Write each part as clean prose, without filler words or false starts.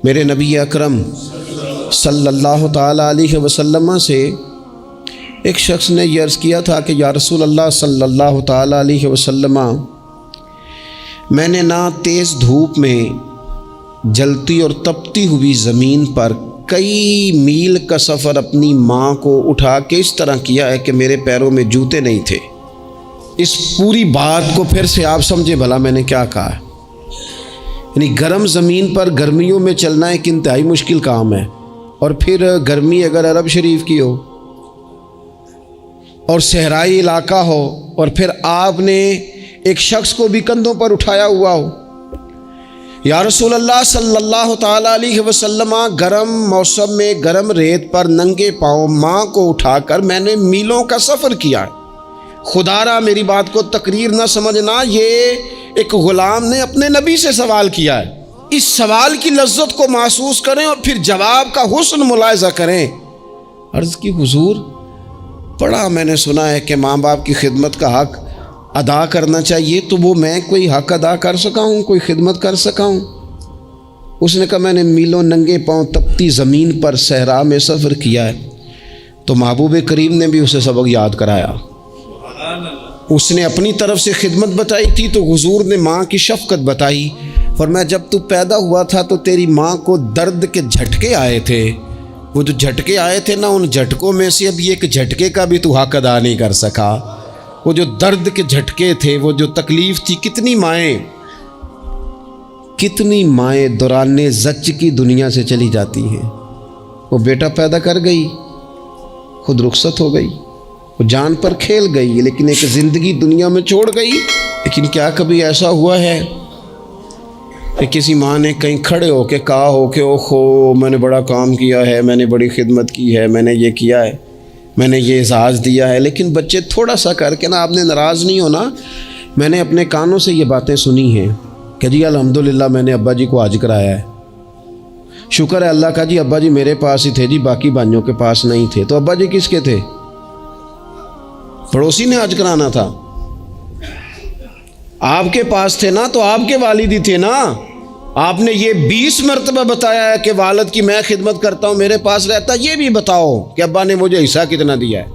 میرے نبی اکرم صلی اللہ تعالیٰ علیہ وسلم سے ایک شخص نے یہ عرض کیا تھا کہ یا رسول اللہ صلی اللہ تعالیٰ علیہ وسلم، میں نے نہ تیز دھوپ میں جلتی اور تپتی ہوئی زمین پر کئی میل کا سفر اپنی ماں کو اٹھا کے اس طرح کیا ہے کہ میرے پیروں میں جوتے نہیں تھے۔ اس پوری بات کو پھر سے آپ سمجھے بھلا میں نے کیا کہا ہے۔ یعنی گرم زمین پر گرمیوں میں چلنا ایک انتہائی مشکل کام ہے، اور پھر گرمی اگر عرب شریف کی ہو اور صحرائی علاقہ ہو، اور پھر آپ نے ایک شخص کو بھی کندھوں پر اٹھایا ہوا ہو۔ یا رسول اللہ صلی اللہ تعالیٰ علیہ وسلم، گرم موسم میں گرم ریت پر ننگے پاؤں ماں کو اٹھا کر میں نے میلوں کا سفر کیا ہے۔ خدا را میری بات کو تقریر نہ سمجھنا، یہ ایک غلام نے اپنے نبی سے سوال کیا ہے۔ اس سوال کی لذت کو محسوس کریں اور پھر جواب کا حسن ملاحظہ کریں۔ عرض کی حضور، بڑا میں نے سنا ہے کہ ماں باپ کی خدمت کا حق ادا کرنا چاہیے، تو وہ میں کوئی حق ادا کر سکا ہوں، کوئی خدمت کر سکا ہوں؟ اس نے کہا میں نے میلوں ننگے پاؤں تپتی زمین پر صحرا میں سفر کیا ہے۔ تو محبوب کریم نے بھی اسے سبق یاد کرایا۔ اس نے اپنی طرف سے خدمت بتائی تھی تو حضور نے ماں کی شفقت بتائی۔ فرمایا جب تو پیدا ہوا تھا تو تیری ماں کو درد کے جھٹکے آئے تھے، وہ جو جھٹکے آئے تھے نا، ان جھٹکوں میں سے اب ایک جھٹکے کا بھی تو حق ادا نہیں کر سکا۔ وہ جو درد کے جھٹکے تھے، وہ جو تکلیف تھی، کتنی مائیں دوران زچ کی دنیا سے چلی جاتی ہیں۔ وہ بیٹا پیدا کر گئی، خود رخصت ہو گئی، وہ جان پر کھیل گئی، لیکن ایک زندگی دنیا میں چھوڑ گئی۔ لیکن کیا کبھی ایسا ہوا ہے کہ کسی ماں نے کہیں کھڑے ہو کے کہا ہو کہ اوہو میں نے بڑا کام کیا ہے، میں نے بڑی خدمت کی ہے، میں نے یہ کیا ہے، میں نے یہ اعزاز دیا ہے؟ لیکن بچے تھوڑا سا کر کے نا، آپ نے ناراض نہیں ہونا، میں نے اپنے کانوں سے یہ باتیں سنی ہیں کہ جی الحمدللہ میں نے ابا جی کو حج کرایا ہے، شکر ہے اللہ کا جی، ابا جی میرے پاس ہی تھے جی، باقی بھائیوں کے پاس نہیں تھے۔ تو ابا جی کس کے تھے؟ پڑوسی نے حج کرانا تھا، آپ کے پاس تھے نا، تو آپ کے والد ہی تھے نا۔ آپ نے یہ 20 مرتبہ بتایا ہے کہ والد کی میں خدمت کرتا ہوں، میرے پاس رہتا، یہ بھی بتاؤ کہ ابا نے مجھے حصہ کتنا دیا ہے۔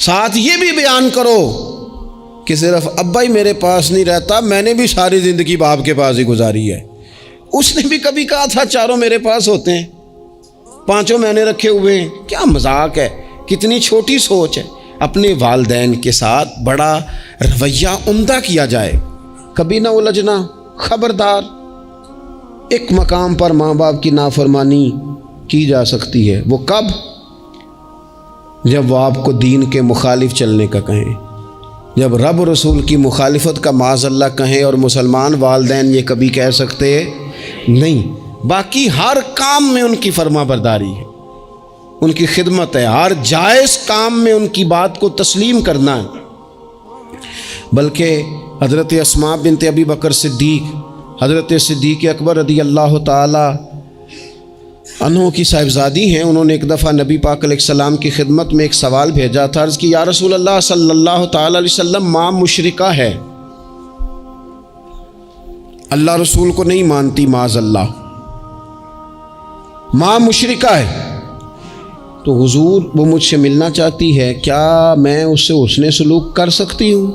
ساتھ یہ بھی بیان کرو کہ صرف ابا ہی میرے پاس نہیں رہتا، میں نے بھی ساری زندگی باپ کے پاس ہی گزاری ہے۔ اس نے بھی کبھی کہا تھا چاروں میرے پاس ہوتے ہیں، پانچوں میں نے رکھے ہوئے ہیں۔ کیا مذاق ہے، کتنی چھوٹی سوچ ہے۔ اپنے والدین کے ساتھ بڑا رویہ عمدہ کیا جائے، کبھی نہ الجھنا۔ خبردار، ایک مقام پر ماں باپ کی نافرمانی کی جا سکتی ہے، وہ کب؟ جب وہ آپ کو دین کے مخالف چلنے کا کہیں، جب رب رسول کی مخالفت کا معاذ اللہ کہیں، اور مسلمان والدین یہ کبھی کہہ سکتے نہیں۔ باقی ہر کام میں ان کی فرما برداری ہے، ان کی خدمت ہے، ہر جائز کام میں ان کی بات کو تسلیم کرنا ہے۔ بلکہ حضرت اسماء بنت ابی بکر صدیق، حضرت صدیق اکبر رضی اللہ تعالی عنہ کی صاحبزادی ہیں، انہوں نے ایک دفعہ نبی پاک علیہ السلام کی خدمت میں ایک سوال بھیجا تھا۔ عرض کی یا رسول اللہ صلی اللہ تعالی علیہ وسلم، ماں مشرکہ ہے، اللہ رسول کو نہیں مانتی، معاذ اللہ، ماں مشرکہ ہے، تو حضور وہ مجھ سے ملنا چاہتی ہے، کیا میں اس سے حسن سلوک کر سکتی ہوں؟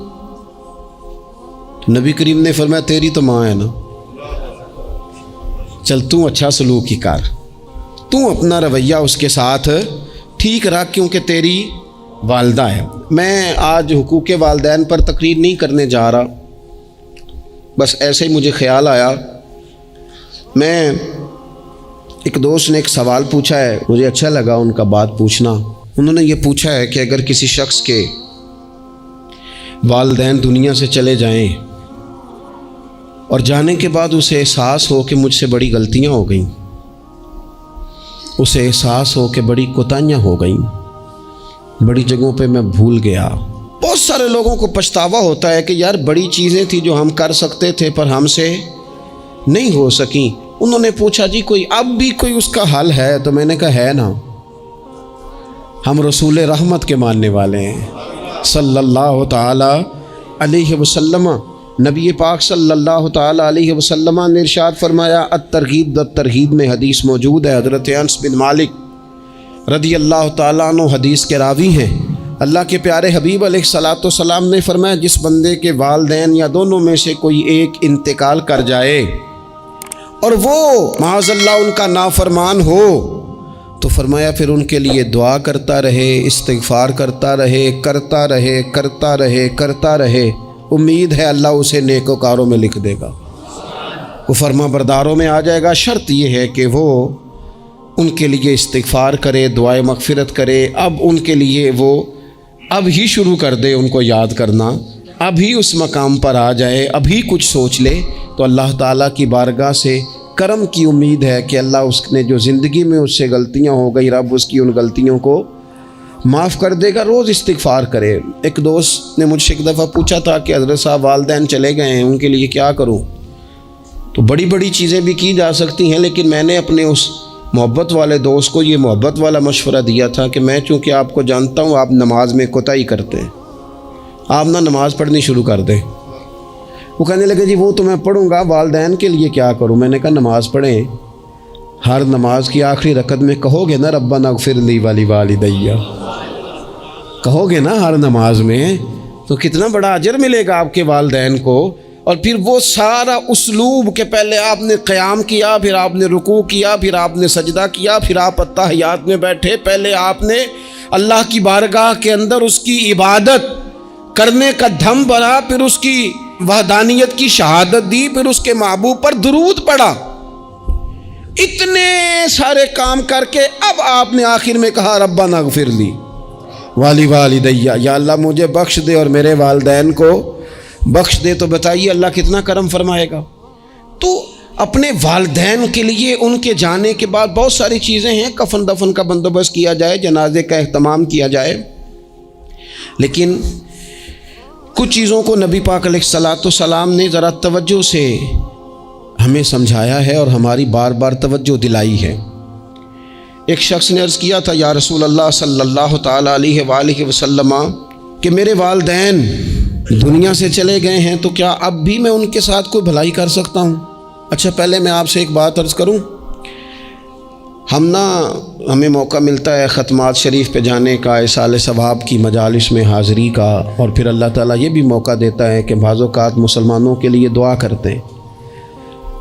نبی کریم نے فرمایا تیری تو ماں ہے نا، چل تو اچھا سلوک ہی کر، تو اپنا رویہ اس کے ساتھ ٹھیک رکھ، کیونکہ تیری والدہ ہے۔ میں آج حقوق والدین پر تقریر نہیں کرنے جا رہا، بس ایسے ہی مجھے خیال آیا۔ میں ایک دوست نے ایک سوال پوچھا ہے، مجھے اچھا لگا ان کا بات پوچھنا۔ انہوں نے یہ پوچھا ہے کہ اگر کسی شخص کے والدین دنیا سے چلے جائیں اور جانے کے بعد اسے احساس ہو کہ مجھ سے بڑی غلطیاں ہو گئیں، اسے احساس ہو کہ بڑی کوتاہیاں ہو گئیں، بڑی جگہوں پہ میں بھول گیا۔ بہت سارے لوگوں کو پچھتاوا ہوتا ہے کہ یار بڑی چیزیں تھیں جو ہم کر سکتے تھے پر ہم سے نہیں ہو سکیں۔ انہوں نے پوچھا جی کوئی اب بھی کوئی اس کا حل ہے؟ تو میں نے کہا ہے نا، ہم رسول رحمت کے ماننے والے ہیں، صلی اللہ تعالی علیہ وسلم، نبی پاک صلی اللہ تعالی علیہ وسلم نے ارشاد فرمایا، الترغیب الترہیب میں حدیث موجود ہے، حضرت انس بن مالک رضی اللہ تعالیٰ عنہ حدیث کے راوی ہیں۔ اللہ کے پیارے حبیب علیہ الصلاۃ والسلام نے فرمایا، جس بندے کے والدین یا دونوں میں سے کوئی ایک انتقال کر جائے اور وہ معاذ اللہ ان کا نافرمان ہو، تو فرمایا پھر ان کے لیے دعا کرتا رہے، استغفار کرتا رہے، کرتا رہے، کرتا رہے، کرتا رہے، امید ہے اللہ اسے نیکوکاروں میں لکھ دے گا، وہ فرما برداروں میں آ جائے گا۔ شرط یہ ہے کہ وہ ان کے لیے استغفار کرے، دعائے مغفرت کرے، اب ان کے لیے وہ اب ہی شروع کر دے ان کو یاد کرنا، اب ہی اس مقام پر آ جائے، اب ہی کچھ سوچ لے، تو اللہ تعالیٰ کی بارگاہ سے کرم کی امید ہے کہ اللہ اس نے جو زندگی میں اس سے غلطیاں ہو گئی، رب اس کی ان غلطیوں کو معاف کر دے گا۔ روز استغفار کرے۔ ایک دوست نے مجھ سے ایک دفعہ پوچھا تھا کہ حضرت صاحب والدین چلے گئے ہیں، ان کے لیے کیا کروں؟ تو بڑی بڑی چیزیں بھی کی جا سکتی ہیں، لیکن میں نے اپنے اس محبت والے دوست کو یہ محبت والا مشورہ دیا تھا کہ میں چونکہ آپ کو جانتا ہوں آپ نماز میں کوتاہی کرتے ہیں، آپ نہ نماز پڑھنی شروع کر دیں۔ وہ کہنے لگے جی وہ تو میں پڑھوں گا، والدین کے لیے کیا کروں؟ میں نے کہا نماز پڑھیں، ہر نماز کی آخری رکعت میں کہو گے نا ربنا اغفر لی ولیوالدی، کہو گے نا ہر نماز میں، تو کتنا بڑا اجر ملے گا آپ کے والدین کو۔ اور پھر وہ سارا اسلوب کہ پہلے آپ نے قیام کیا، پھر آپ نے رکوع کیا، پھر آپ نے سجدہ کیا، پھر آپ اتحیات میں بیٹھے، پہلے آپ نے اللہ کی بارگاہ کے اندر اس کی عبادت کرنے کا دھم بھرا، پھر اس کی وحدانیت کی شہادت دی، پھر اس کے محبوب پر درود پڑھا، اتنے سارے کام کر کے اب آپ نے آخر میں کہا ربنا اغفر لی ولیوالدی، یا اللہ مجھے بخش دے اور میرے والدین کو بخش دے۔ تو بتائیے اللہ کتنا کرم فرمائے گا۔ تو اپنے والدین کے لیے ان کے جانے کے بعد بہت ساری چیزیں ہیں، کفن دفن کا بندوبست کیا جائے، جنازے کا اہتمام کیا جائے، لیکن کچھ چیزوں کو نبی پاک علیہ الصلاۃ والسلام نے ذرا توجہ سے ہمیں سمجھایا ہے اور ہماری بار بار توجہ دلائی ہے۔ ایک شخص نے عرض کیا تھا، یا رسول اللہ صلی اللہ تعالیٰ علیہ وآلہ وسلم، کہ میرے والدین دنیا سے چلے گئے ہیں تو کیا اب بھی میں ان کے ساتھ کوئی بھلائی کر سکتا ہوں؟ اچھا پہلے میں آپ سے ایک بات عرض کروں، ہمیں موقع ملتا ہے ختمات شریف پہ جانے کا، اصال ثواب کی مجالس میں حاضری کا، اور پھر اللہ تعالیٰ یہ بھی موقع دیتا ہے کہ بعض اوقات مسلمانوں کے لیے دعا کرتے ہیں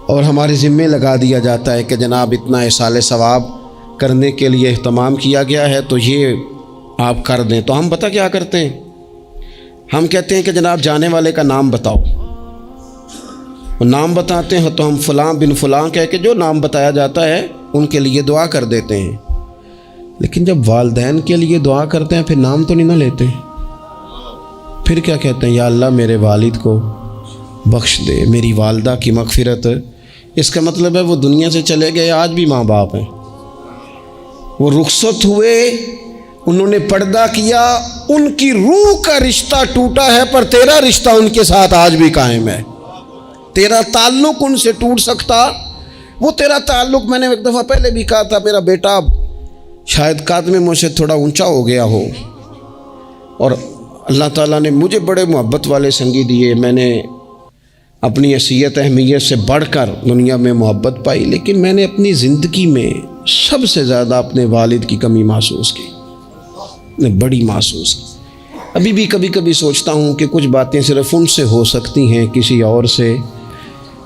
اور ہمارے ذمے لگا دیا جاتا ہے کہ جناب اتنا اصال ثواب کرنے کے لیے اہتمام کیا گیا ہے تو یہ آپ کر دیں۔ تو ہم پتہ کیا کرتے ہیں، ہم کہتے ہیں کہ جناب جانے والے کا نام بتاؤ، نام بتاتے ہیں تو ہم فلاں بن فلاں کہہ کے جو نام بتایا جاتا ہے ان کے لیے دعا کر دیتے ہیں، لیکن جب والدین کے لیے دعا کرتے ہیں پھر نام تو نہیں نہ لیتے، پھر کیا کہتے ہیں، یا اللہ میرے والد کو بخش دے، میری والدہ کی مغفرت۔ اس کا مطلب ہے وہ دنیا سے چلے گئے، آج بھی ماں باپ ہیں، وہ رخصت ہوئے، انہوں نے پردہ کیا، ان کی روح کا رشتہ ٹوٹا ہے، پر تیرا رشتہ ان کے ساتھ آج بھی قائم ہے، تیرا تعلق ان سے ٹوٹ سکتا، وہ تیرا تعلق، میں نے ایک دفعہ پہلے بھی کہا تھا، میرا بیٹا شاید قد میں مجھ سے تھوڑا اونچا ہو گیا ہو، اور اللہ تعالیٰ نے مجھے بڑے محبت والے سنگی دیے، میں نے اپنی حیثیت اہمیت سے بڑھ کر دنیا میں محبت پائی، لیکن میں نے اپنی زندگی میں سب سے زیادہ اپنے والد کی کمی محسوس کی، نے بڑی محسوس کی۔ ابھی بھی کبھی کبھی سوچتا ہوں کہ کچھ باتیں صرف ان سے ہو سکتی ہیں، کسی اور سے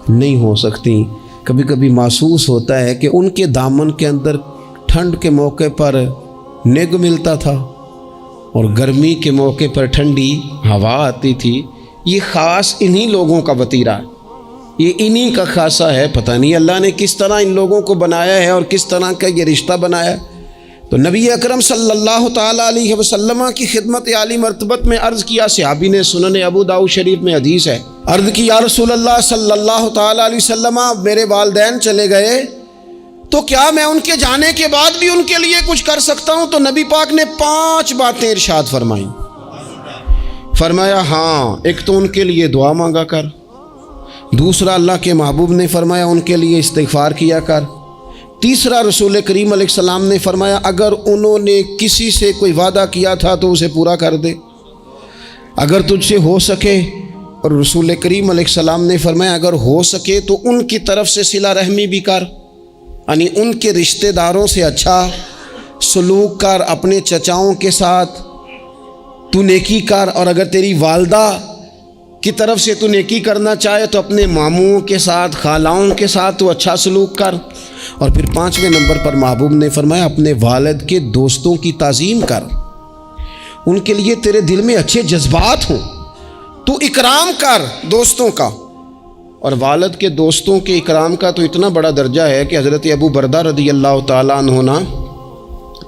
نہیں ہو سکتی۔ کبھی کبھی محسوس ہوتا ہے کہ ان کے دامن کے اندر ٹھنڈ کے موقع پر نگ ملتا تھا اور گرمی کے موقع پر ٹھنڈی ہوا آتی تھی۔ یہ خاص انہی لوگوں کا وطیرہ ہے، یہ انہی کا خاصہ ہے، پتہ نہیں اللہ نے کس طرح ان لوگوں کو بنایا ہے اور کس طرح کا یہ رشتہ بنایا ہے۔ تو نبی اکرم صلی اللہ تعالیٰ علیہ وسلم کی خدمت عالی مرتبت میں عرض کیا، صحابی نے سنن ابو داؤد شریف میں حدیث ہے، عرض کی یا رسول اللہ صلی اللہ تعالیٰ علیہ وسلم، میرے والدین چلے گئے تو کیا میں ان کے جانے کے بعد بھی ان کے لیے کچھ کر سکتا ہوں؟ تو نبی پاک نے 5 باتیں ارشاد فرمائیں۔ فرمایا ہاں، ایک تو ان کے لیے دعا مانگا کر، دوسرا اللہ کے محبوب نے فرمایا ان کے لیے استغفار کیا کر، تیسرا رسول کریم علیہ السلام نے فرمایا اگر انہوں نے کسی سے کوئی وعدہ کیا تھا تو اسے پورا کر دے، اگر تجھ سے ہو سکے، اور رسول کریم علیہ السلام نے فرمایا اگر ہو سکے تو ان کی طرف سے صلہ رحمی بھی کر، یعنی ان کے رشتہ داروں سے اچھا سلوک کر، اپنے چچاؤں کے ساتھ تو نیکی کر، اور اگر تیری والدہ کی طرف سے تو نیکی کرنا چاہے تو اپنے ماموں کے ساتھ، خالاؤں کے ساتھ تو اچھا سلوک کر، اور پھر 5ویں نمبر پر محبوب نے فرمایا اپنے والد کے دوستوں کی تعظیم کر، ان کے لیے تیرے دل میں اچھے جذبات ہوں، تو اکرام کر دوستوں کا۔ اور والد کے دوستوں کے اکرام کا تو اتنا بڑا درجہ ہے کہ حضرت ابو بردہ رضی اللہ تعالیٰ عنہ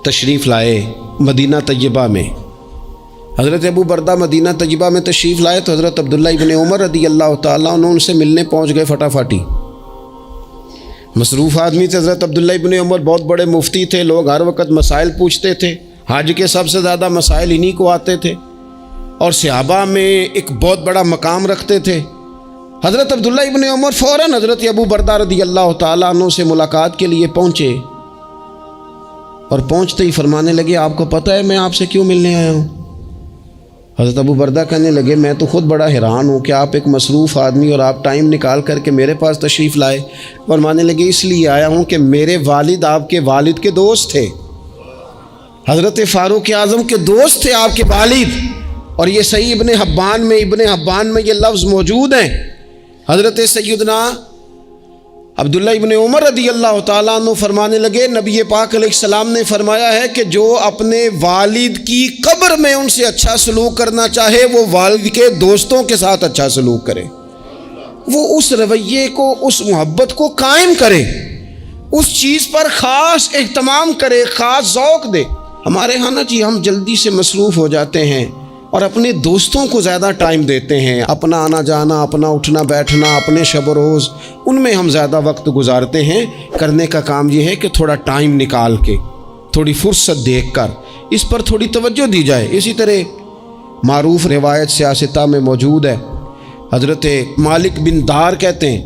تشریف لائے مدینہ طیبہ میں۔ حضرت ابو بردہ مدینہ طیبہ میں تشریف لائے تو حضرت عبداللہ ابن عمر رضی اللہ تعالیٰ عنہ ان سے ملنے پہنچ گئے فٹافٹی۔ مصروف آدمی تھے حضرت عبداللہ ابن عمر، بہت بڑے مفتی تھے، لوگ ہر وقت مسائل پوچھتے تھے، حج کے سب سے زیادہ مسائل انہی کو آتے تھے، اور صحابہ میں ایک بہت بڑا مقام رکھتے تھے۔ حضرت عبداللہ ابن عمر فوراً حضرت ابو بردہ رضی اللہ تعالیٰ عنہ سے ملاقات کے لیے پہنچے، اور پہنچتے ہی فرمانے لگے آپ کو پتہ ہے میں آپ سے کیوں ملنے آیا ہوں؟ حضرت ابو بردہ کہنے لگے میں تو خود بڑا حیران ہوں کہ آپ ایک مصروف آدمی اور آپ ٹائم نکال کر کے میرے پاس تشریف لائے۔ فرمانے لگے اس لیے آیا ہوں کہ میرے والد آپ کے والد کے دوست تھے، حضرت فاروق اعظم کے دوست تھے آپ کے والد، اور یہ صحیح ابن حبان میں یہ لفظ موجود ہیں۔ حضرت سیدنا عبداللہ ابن عمر رضی اللہ تعالیٰ عنہ فرمانے لگے نبی پاک علیہ السلام نے فرمایا ہے کہ جو اپنے والد کی قبر میں ان سے اچھا سلوک کرنا چاہے وہ والد کے دوستوں کے ساتھ اچھا سلوک کرے، وہ اس رویے کو، اس محبت کو قائم کرے، اس چیز پر خاص اہتمام کرے، خاص ذوق دے۔ ہمارے ہاں نا جی ہم جلدی سے مصروف ہو جاتے ہیں اور اپنے دوستوں کو زیادہ ٹائم دیتے ہیں، اپنا آنا جانا، اپنا اٹھنا بیٹھنا، اپنے شب و روز ان میں ہم زیادہ وقت گزارتے ہیں۔ کرنے کا کام یہ ہے کہ تھوڑا ٹائم نکال کے، تھوڑی فرصت دیکھ کر اس پر تھوڑی توجہ دی جائے۔ اسی طرح معروف روایت سیاستہ میں موجود ہے، حضرت مالک بن دار کہتے ہیں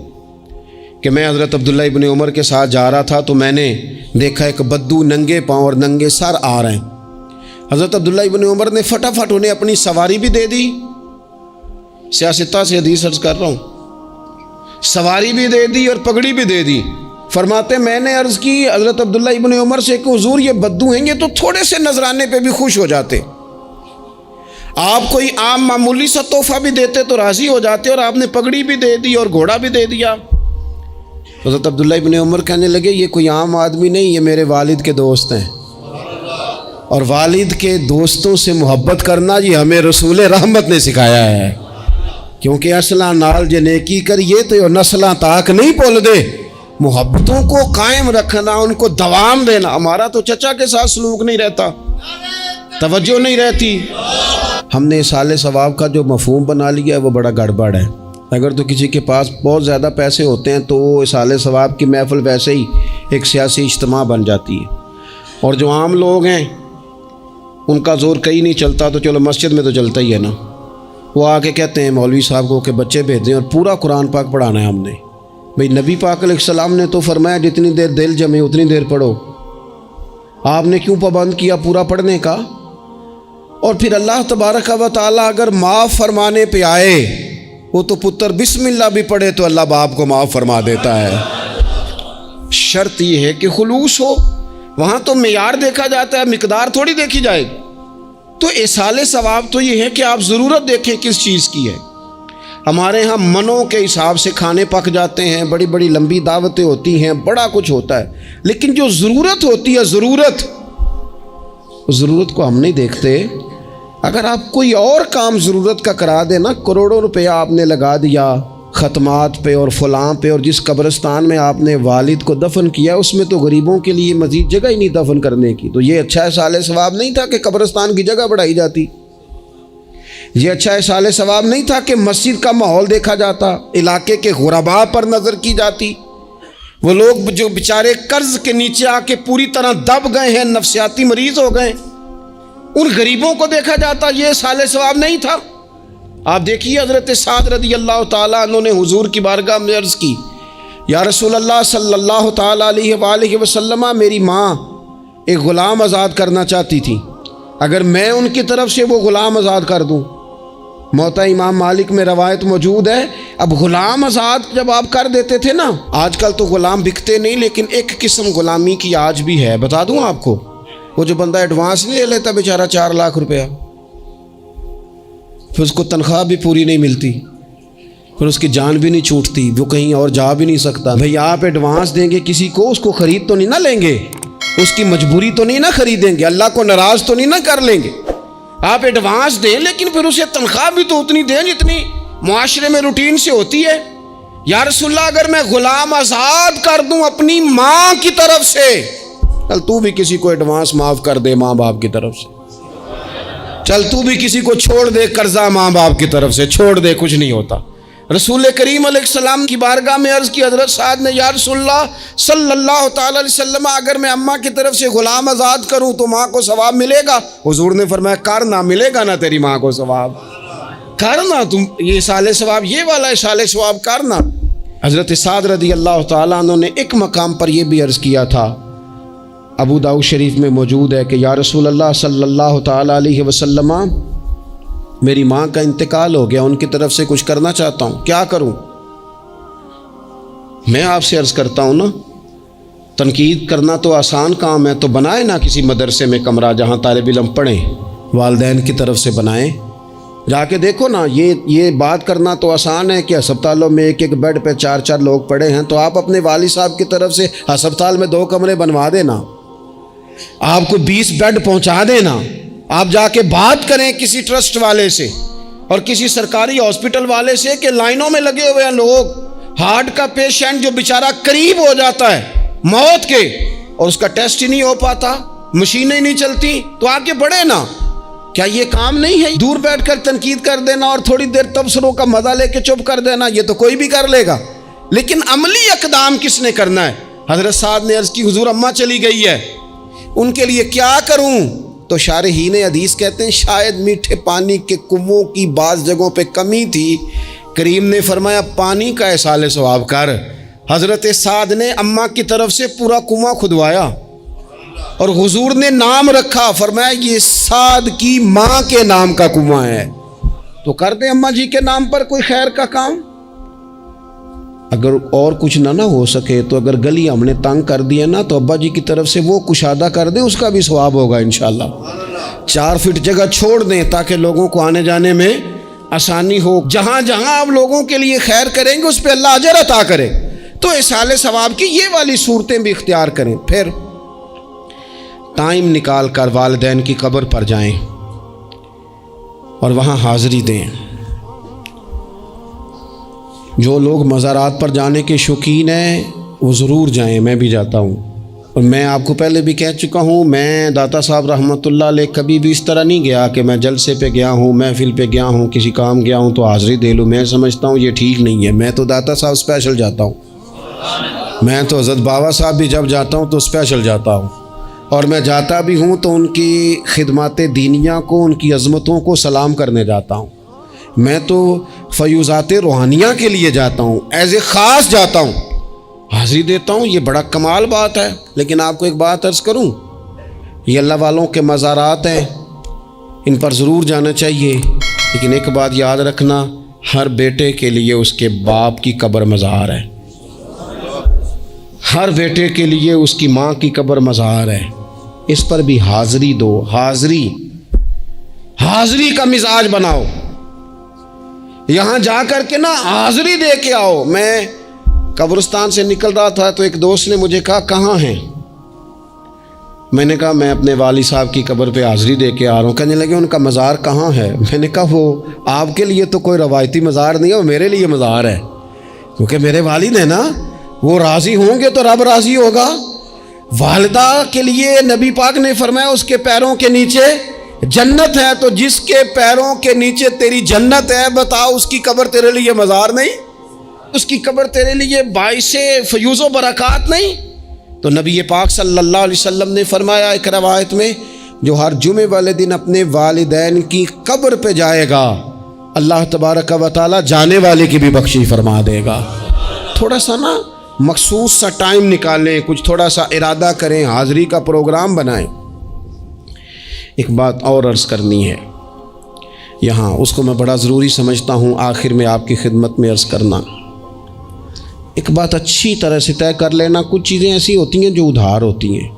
کہ میں حضرت عبداللہ ابن عمر کے ساتھ جا رہا تھا تو میں نے دیکھا ایک بدو ننگے پاؤں اور ننگے سر آ رہے ہیں۔ حضرت عبداللہ ابن عمر نے فٹافٹ انہیں اپنی سواری بھی دے دی، سیاستہ سے حدیث عرض کر رہا ہوں، سواری بھی دے دی اور پگڑی بھی دے دی۔ فرماتے میں نے عرض کی حضرت عبداللہ ابن عمر سے کہ حضور یہ بدو ہیں، یہ تو تھوڑے سے نذرانے پہ بھی خوش ہو جاتے، آپ کوئی عام معمولی سا تحفہ بھی دیتے تو راضی ہو جاتے، اور آپ نے پگڑی بھی دے دی اور گھوڑا بھی دے دیا۔ حضرت عبداللہ ابن عمر کہنے لگے یہ کوئی عام آدمی نہیں، یہ میرے والد کے دوست ہیں، اور والد کے دوستوں سے محبت کرنا یہ ہمیں رسول رحمت نے سکھایا ہے، کیونکہ اصلاں نال جے نیکی کریے تو نسلاں تاک نہیں پول دے۔ محبتوں کو قائم رکھنا، ان کو دوام دینا۔ ہمارا تو چچا کے ساتھ سلوک نہیں رہتا، توجہ نہیں رہتی۔ ہم نے اصالِ ثواب کا جو مفہوم بنا لیا ہے وہ بڑا گڑبڑ ہے۔ اگر تو کسی کے پاس بہت زیادہ پیسے ہوتے ہیں تو وہ اصالِ ثواب کی محفل ویسے ہی ایک سیاسی اجتماع بن جاتی ہے، اور جو عام لوگ ہیں ان کا زور کہیں نہیں چلتا، تو چلو مسجد میں تو چلتا ہی ہے نا، وہ آ کے کہتے ہیں مولوی صاحب کو کہ بچے بھیج دیں اور پورا قرآن پاک پڑھانا ہے ہم نے۔ بھئی نبی پاک علیہ السلام نے تو فرمایا جتنی دیر دل جمے اتنی دیر پڑھو، آپ نے کیوں پابند کیا پورا پڑھنے کا؟ اور پھر اللہ تبارک و تعالیٰ اگر معاف فرمانے پہ آئے، وہ تو پتر بسم اللہ بھی پڑھے تو اللہ باپ کو معاف فرما دیتا ہے۔ شرط یہ ہے کہ خلوص ہو، وہاں تو معیار دیکھا جاتا ہے، مقدار تھوڑی دیکھی جائے۔ تو اصالِ ثواب تو یہ ہے کہ آپ ضرورت دیکھیں کس چیز کی ہے۔ ہمارے ہاں منوں کے حساب سے کھانے پک جاتے ہیں، بڑی بڑی لمبی دعوتیں ہوتی ہیں، بڑا کچھ ہوتا ہے، لیکن جو ضرورت ہوتی ہے، ضرورت کو ہم نہیں دیکھتے۔ اگر آپ کوئی اور کام ضرورت کا کرا دیں نا، کروڑوں روپے آپ نے لگا دیا ختمات پہ اور فلاں پہ، اور جس قبرستان میں آپ نے والد کو دفن کیا اس میں تو غریبوں کے لیے مزید جگہ ہی نہیں دفن کرنے کی، تو یہ اچھا اصالِ ثواب نہیں تھا کہ قبرستان کی جگہ بڑھائی جاتی، یہ اچھا اصالِ ثواب نہیں تھا کہ مسجد کا ماحول دیکھا جاتا، علاقے کے غرباء پر نظر کی جاتی، وہ لوگ جو بیچارے قرض کے نیچے آ کے پوری طرح دب گئے ہیں، نفسیاتی مریض ہو گئے، ان غریبوں کو دیکھا جاتا، یہ اصالِ ثواب نہیں تھا۔ آپ دیکھیے حضرت سعد رضی اللہ تعالیٰ عنہ نے حضور کی بارگاہ میں عرض کی، یا رسول اللہ صلی اللہ تعالیٰ علیہ وآلہ وسلم، میری ماں ایک غلام آزاد کرنا چاہتی تھی، اگر میں ان کی طرف سے وہ غلام آزاد کر دوں موتا امام مالک میں روایت موجود ہے. اب غلام آزاد جب آپ کر دیتے تھے نا، آج کل تو غلام بکتے نہیں، لیکن ایک قسم غلامی کی آج بھی ہے. بتا دوں آپ کو، وہ جو بندہ ایڈوانس نہیں لے لیتا بیچارہ 4 لاکھ روپیہ، پھر اس کو تنخواہ بھی پوری نہیں ملتی، پھر اس کی جان بھی نہیں چھوٹتی، وہ کہیں اور جا بھی نہیں سکتا. بھئی آپ ایڈوانس دیں گے کسی کو، اس کو خرید تو نہیں نہ لیں گے، اس کی مجبوری تو نہیں نہ خریدیں گے، اللہ کو ناراض تو نہیں نہ کر لیں گے. آپ ایڈوانس دیں لیکن پھر اسے تنخواہ بھی تو اتنی دیں جتنی معاشرے میں روٹین سے ہوتی ہے. یا رسول اللہ اگر میں غلام آزاد کر دوں اپنی ماں کی طرف سے، چل تو بھی کسی کو ایڈوانس معاف کر دے ماں باپ کی طرف سے، چل تو بھی کسی کو چھوڑ دے قرضہ ماں باپ کی طرف سے چھوڑ دے، کچھ نہیں ہوتا. رسول کریم علیہ السلام کی بارگاہ میں عرض کی حضرت سعد نے، یا رسول اللہ صلی اللہ تعالی علیہ وسلم اگر میں اماں کی طرف سے غلام آزاد کروں تو ماں کو ثواب ملے گا؟ حضور نے فرمایا کرنا، ملے گا نا تیری ماں کو ثواب، کرنا تم یہ سال ثواب، یہ والا سال ثواب کرنا. حضرت سعد رضی اللہ تعالیٰ عنہ نے ایک مقام پر یہ بھی عرض کیا تھا، ابو داؤد شریف میں موجود ہے کہ یا رسول اللہ صلی اللہ تعالیٰ علیہ وسلم میری ماں کا انتقال ہو گیا، ان کی طرف سے کچھ کرنا چاہتا ہوں، کیا کروں؟ میں آپ سے عرض کرتا ہوں نا، تنقید کرنا تو آسان کام ہے، تو بنائے نا کسی مدرسے میں کمرہ جہاں طالب علم پڑھیں، والدین کی طرف سے بنائیں، جا کے دیکھو نا. یہ بات کرنا تو آسان ہے کہ ہسپتالوں میں ایک ایک بیڈ پہ 4 لوگ پڑے ہیں، تو آپ اپنے والد صاحب کی طرف سے ہسپتال میں 2 کمرے بنوا دینا، آپ کو 20 بیڈ پہنچا دینا. آپ جا کے بات کریں کسی ٹرسٹ والے سے اور کسی سرکاری ہاسپٹل والے سے کہ لائنوں میں لگے ہوئے ہیں لوگ، ہارٹ کا پیشنٹ جو بیچارہ قریب ہو جاتا ہے موت کے اور اس کا ٹیسٹ ہی نہیں ہو پاتا، مشینیں نہیں چلتی، تو آگے بڑھے نا. کیا یہ کام نہیں ہے؟ دور بیٹھ کر تنقید کر دینا اور تھوڑی دیر تبصروں کا مزہ لے کے چپ کر دینا، یہ تو کوئی بھی کر لے گا، لیکن عملی اقدام کس نے کرنا ہے؟ حضرت سعد نے عرض کی حضور اماں چلی گئی ہے، ان کے لیے کیا کروں؟ تو شارحین حدیث کہتے ہیں شاید میٹھے پانی کے کنووں کی بعض جگہوں پہ کمی تھی، کریم نے فرمایا پانی کا احصال ثواب کر. حضرت سعد نے اماں کی طرف سے پورا کنواں کھدوایا اور حضور نے نام رکھا، فرمایا یہ سعد کی ماں کے نام کا کنواں ہے. تو کر دیں اماں جی کے نام پر کوئی خیر کا کام. اگر اور کچھ نہ ہو سکے تو اگر گلی ہم نے تنگ کر دیا نا تو ابا جی کی طرف سے وہ کشادہ کر دیں، اس کا بھی ثواب ہوگا انشاءاللہ. 4 فٹ جگہ چھوڑ دیں تاکہ لوگوں کو آنے جانے میں آسانی ہو. جہاں جہاں آپ لوگوں کے لیے خیر کریں گے اس پہ اللہ اجر عطا کرے. تو احصال ثواب کی یہ والی صورتیں بھی اختیار کریں. پھر ٹائم نکال کر والدین کی قبر پر جائیں اور وہاں حاضری دیں. جو لوگ مزارات پر جانے کے شوقین ہیں وہ ضرور جائیں، میں بھی جاتا ہوں. اور میں آپ کو پہلے بھی کہہ چکا ہوں، میں داتا صاحب رحمۃ اللہ علیہ کبھی بھی اس طرح نہیں گیا کہ میں جلسے پہ گیا ہوں، محفل پہ گیا ہوں، کسی کام گیا ہوں تو حاضری دے لوں. میں سمجھتا ہوں یہ ٹھیک نہیں ہے. میں تو داتا صاحب اسپیشل جاتا ہوں. میں تو حضرت بابا صاحب بھی جب جاتا ہوں تو اسپیشل جاتا ہوں، اور میں جاتا بھی ہوں تو ان کی خدمات دینیہ کو، ان کی عظمتوں کو سلام کرنے جاتا ہوں. میں تو فیوزات روحانیہ کے لیے جاتا ہوں، ایز اے خاص جاتا ہوں، حاضری دیتا ہوں. یہ بڑا کمال بات ہے. لیکن آپ کو ایک بات عرض کروں، یہ اللہ والوں کے مزارات ہیں، ان پر ضرور جانا چاہیے. لیکن ایک بات یاد رکھنا، ہر بیٹے کے لیے اس کے باپ کی قبر مزار ہے، ہر بیٹے کے لیے اس کی ماں کی قبر مزار ہے. اس پر بھی حاضری دو. حاضری کا مزاج بناؤ. یہاں جا کر کے نا حاضری دے کے آؤ. میں قبرستان سے نکل رہا تھا تو ایک دوست نے مجھے کہا کہاں ہیں؟ میں نے کہا میں اپنے والد صاحب کی قبر پہ حاضری دے کے آ رہا ہوں. کہنے لگے ان کا مزار کہاں ہے؟ میں نے کہا وہ آپ کے لیے تو کوئی روایتی مزار نہیں ہے، وہ میرے لیے مزار ہے، کیونکہ میرے والد ہیں نا، وہ راضی ہوں گے تو رب راضی ہوگا. والدہ کے لیے نبی پاک نے فرمایا اس کے پیروں کے نیچے جنت ہے. تو جس کے پیروں کے نیچے تیری جنت ہے، بتاؤ اس کی قبر تیرے لیے مزار نہیں؟ اس کی قبر تیرے لیے باعث فیوز و برکات نہیں؟ تو نبی پاک صلی اللہ علیہ وسلم نے فرمایا ایک روایت میں، جو ہر جمعے والے دن اپنے والدین کی قبر پہ جائے گا، اللہ تبارک و تعالی جانے والے کی بھی بخشش فرما دے گا. تھوڑا سا نا مخصوص سا ٹائم نکالیں، کچھ تھوڑا سا ارادہ کریں، حاضری کا پروگرام بنائیں. ایک بات اور عرض کرنی ہے، یہاں اس کو میں بڑا ضروری سمجھتا ہوں آخر میں آپ کی خدمت میں عرض کرنا۔ ایک بات اچھی طرح سے طے کر لینا، کچھ چیزیں ایسی ہوتی ہیں جو ادھار ہوتی ہیں،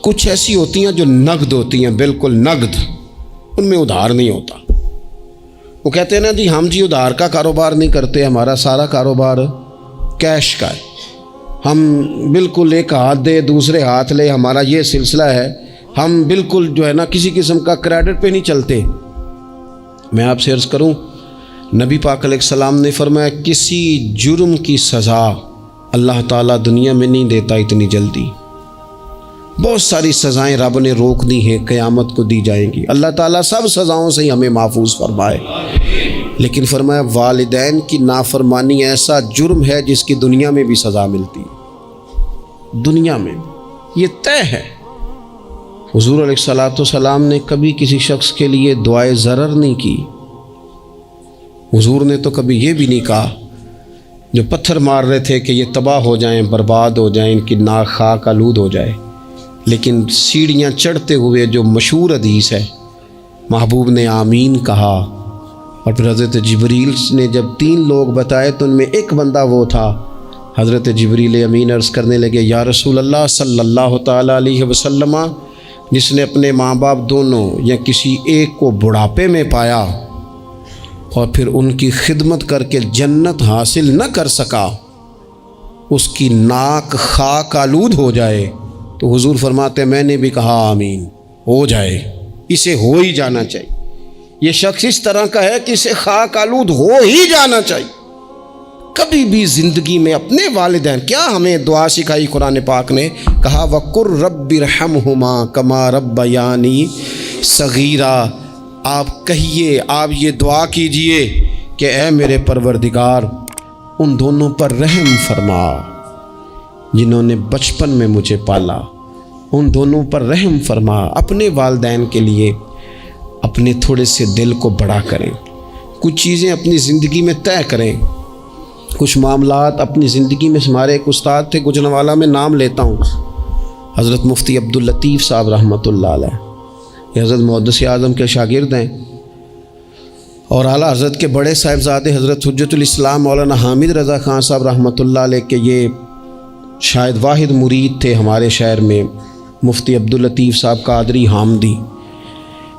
کچھ ایسی ہوتی ہیں جو نقد ہوتی ہیں، بالکل نقد، ان میں ادھار نہیں ہوتا۔ وہ کہتے ہیں نا جی ہم جی ادھار کا کاروبار نہیں کرتے، ہمارا سارا کاروبار کیش کا ہے، ہم بالکل ایک ہاتھ دے دوسرے ہاتھ لے، ہمارا یہ سلسلہ ہے، ہم بالکل جو ہے نا کسی قسم کا کریڈٹ پہ نہیں چلتے۔ میں آپ سے عرض کروں، نبی پاک علیہ السلام نے فرمایا کسی جرم کی سزا اللہ تعالیٰ دنیا میں نہیں دیتا اتنی جلدی۔ بہت ساری سزائیں رب نے روک دی ہیں، قیامت کو دی جائیں گی، اللہ تعالیٰ سب سزاؤں سے ہی ہمیں محفوظ فرمائے۔ لیکن فرمایا والدین کی نافرمانی ایسا جرم ہے جس کی دنیا میں بھی سزا ملتی ہے، دنیا میں یہ طے ہے۔ حضور علیہ الصلوۃ والسلام نے کبھی کسی شخص کے لیے دعائے ضرر نہیں کی۔ حضور نے تو کبھی یہ بھی نہیں کہا، جو پتھر مار رہے تھے کہ یہ تباہ ہو جائیں، برباد ہو جائیں، ان کی ناک خاک آلود ہو جائے، لیکن سیڑھیاں چڑھتے ہوئے جو مشہور حدیث ہے، محبوب نے آمین کہا، اور پھر حضرت جبریل نے جب 3 لوگ بتائے تو ان میں ایک بندہ وہ تھا، حضرت جبریل امین عرض کرنے لگے یا رسول اللہ صلی اللہ تعالیٰ علیہ وسلم، جس نے اپنے ماں باپ دونوں یا کسی ایک کو بڑھاپے میں پایا اور پھر ان کی خدمت کر کے جنت حاصل نہ کر سکا، اس کی ناک خاک آلود ہو جائے، تو حضور فرماتے میں نے بھی کہا آمین، ہو جائے، اسے ہو ہی جانا چاہیے، یہ شخص اس طرح کا ہے کہ اسے خاک آلود ہو ہی جانا چاہیے۔ کبھی بھی زندگی میں اپنے والدین، کیا ہمیں دعا سکھائی قرآن پاک نے، کہا وَقُرْ رَبِّ ارْحَمْهُمَا كَمَا رَبَّيَانِي صَغِيرًا، آپ کہیے، آپ یہ دعا کیجئے کہ اے میرے پروردگار ان دونوں پر رحم فرما جنہوں نے بچپن میں مجھے پالا، ان دونوں پر رحم فرما۔ اپنے والدین کے لیے اپنے تھوڑے سے دل کو بڑا کریں، کچھ چیزیں اپنی زندگی میں طے کریں، کچھ معاملات اپنی زندگی میں۔ ہمارے ایک استاد تھے گجرانوالہ میں، نام لیتا ہوں، حضرت مفتی عبداللطیف صاحب رحمۃ اللہ علیہ، یہ حضرت محدث اعظم کے شاگرد ہیں، اور اعلیٰ حضرت کے بڑے صاحبزادے حضرت حجت الاسلام مولانا حامد رضا خان صاحب رحمۃ اللہ علیہ کے یہ شاید واحد مرید تھے ہمارے شہر میں، مفتی عبداللطیف صاحب قادری حامدی۔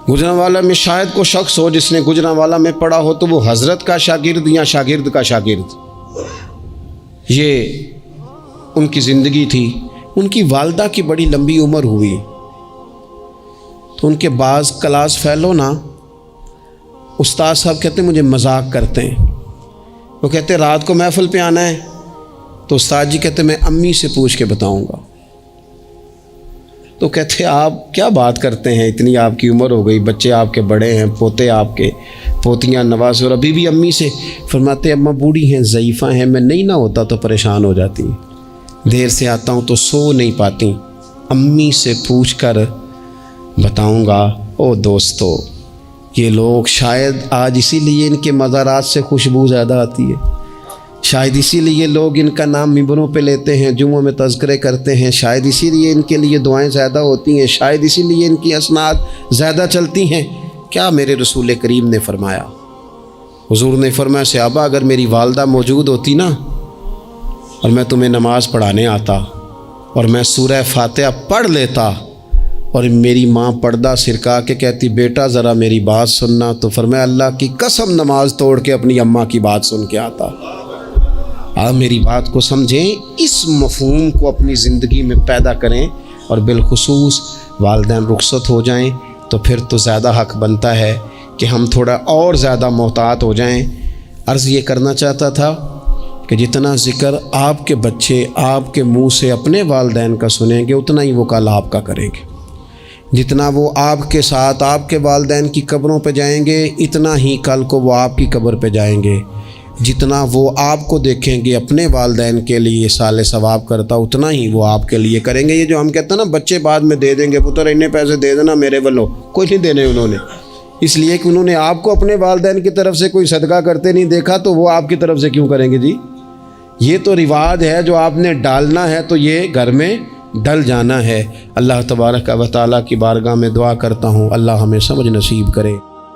گجرانوالہ میں شاید کوئی شخص ہو جس نے گجرانوالہ میں پڑھا ہو تو وہ حضرت کا شاگرد یا شاگرد کا شاگرد، یہ ان کی زندگی تھی۔ ان کی والدہ کی بڑی لمبی عمر ہوئی تو ان کے بعض کلاس فیلو نا استاد صاحب کہتے ہیں مجھے مذاق کرتے ہیں، وہ کہتے ہیں رات کو محفل پہ آنا ہے، تو استاد جی کہتے ہیں میں امی سے پوچھ کے بتاؤں گا، تو کہتے آپ کیا بات کرتے ہیں، اتنی آپ کی عمر ہو گئی، بچے آپ کے بڑے ہیں، پوتے آپ کے، پوتیاں نوازے، اور ابھی بھی امی سے۔ فرماتے اماں بوڑھی ہیں، ضعیفہ ہیں، میں نہیں نہ ہوتا تو پریشان ہو جاتی، دیر سے آتا ہوں تو سو نہیں پاتی، امی سے پوچھ کر بتاؤں گا۔ او دوستو، یہ لوگ شاید آج اسی لیے ان کے مزارات سے خوشبو زیادہ آتی ہے، شاید اسی لیے لوگ ان کا نام ممبروں پہ لیتے ہیں، جمعوں میں تذکرے کرتے ہیں، شاید اسی لیے ان کے لیے دعائیں زیادہ ہوتی ہیں، شاید اسی لیے ان کی اسناد زیادہ چلتی ہیں۔ کیا میرے رسول کریم نے فرمایا، حضور نے فرمایا صحابہ اگر میری والدہ موجود ہوتی نا اور میں تمہیں نماز پڑھانے آتا اور میں سورہ فاتحہ پڑھ لیتا اور میری ماں پردہ سرکا کے کہتی بیٹا ذرا میری بات سننا، تو فرمایا اللہ کی قسم نماز توڑ کے اپنی اماں کی بات سن کے آتا۔ آپ میری بات کو سمجھیں، اس مفہوم کو اپنی زندگی میں پیدا کریں، اور بالخصوص والدین رخصت ہو جائیں تو پھر تو زیادہ حق بنتا ہے کہ ہم تھوڑا اور زیادہ محتاط ہو جائیں۔ عرض یہ کرنا چاہتا تھا کہ جتنا ذکر آپ کے بچے آپ کے منہ سے اپنے والدین کا سنیں گے اتنا ہی وہ کل آپ کا کریں گے، جتنا وہ آپ کے ساتھ آپ کے والدین کی قبروں پہ جائیں گے اتنا ہی کل کو وہ آپ کی قبر پہ جائیں گے، جتنا وہ آپ کو دیکھیں گے اپنے والدین کے لیے سال ثواب کرتا اتنا ہی وہ آپ کے لیے کریں گے۔ یہ جو ہم کہتے ہیں نا بچے بعد میں دے دیں گے، پتر اتنے پیسے دے دینا میرے والوں، کوئی نہیں دینے انہوں نے، اس لیے کہ انہوں نے آپ کو اپنے والدین کی طرف سے کوئی صدقہ کرتے نہیں دیکھا، تو وہ آپ کی طرف سے کیوں کریں گے جی؟ یہ تو رواج ہے جو آپ نے ڈالنا ہے تو یہ گھر میں ڈل جانا ہے۔ اللہ تبارک و تعالیٰ کی بارگاہ میں دعا کرتا ہوں اللہ ہمیں سمجھ نصیب کرے۔